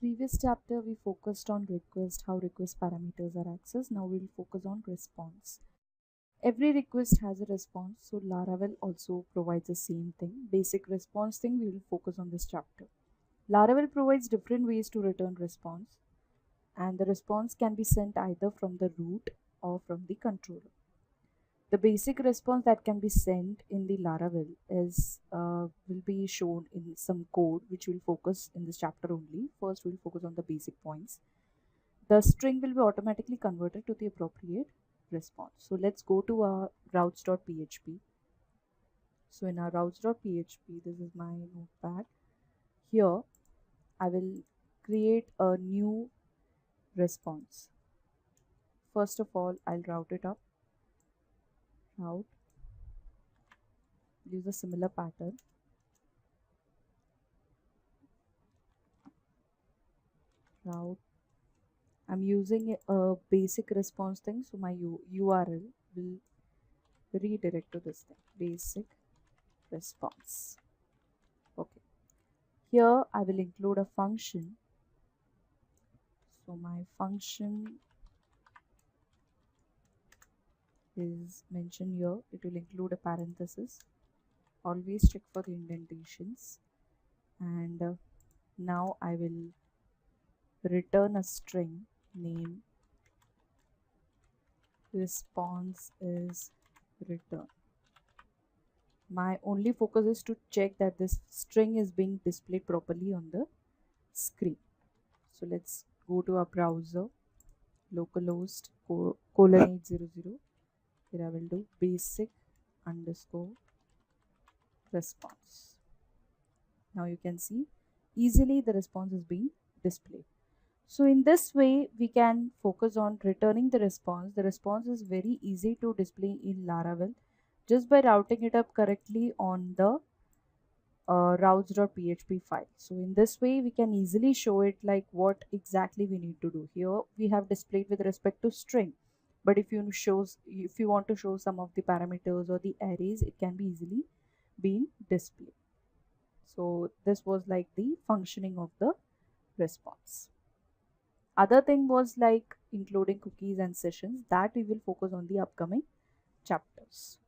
Previous chapter we focused on request, how request parameters are accessed. Now we'll focus on response. Every request has a response, so Laravel also provides the same thing. Basic response thing we will focus on this chapter. Laravel provides different ways to return response, and the response can be sent either from the root or from the controller. The basic response that can be sent in the Laravel is will be shown in some code, which will focus in this chapter only. First, we'll focus on the basic points. The string will be automatically converted to the appropriate response. So let's go to our routes.php. So in our routes.php, this is my notepad. Here, I will create a new response. First of all, I'll route it up. Route. Use a similar pattern. Route. I'm using a basic response thing, so my URL will redirect to this thing, basic response. Okay. Here I will include a function. So my function is mentioned here. It will include a parenthesis. Always check for the indentations. And now I will return a string name. Response is return. My only focus is to check that this string is being displayed properly on the screen. So let's go to our browser, localhost :800. Here I will do basic underscore response. Now you can see easily the response is being displayed. So in this way we can focus on returning the response. The response is very easy to display in Laravel just by routing it up correctly on the routes.php file. So in this way we can easily show it like what exactly we need to do. Here we have displayed with respect to string, but if you want to show some of the parameters or the arrays, it can be easily being displayed. So this was like the functioning of the response. Other thing was like including cookies and sessions, that we will focus on the upcoming chapters.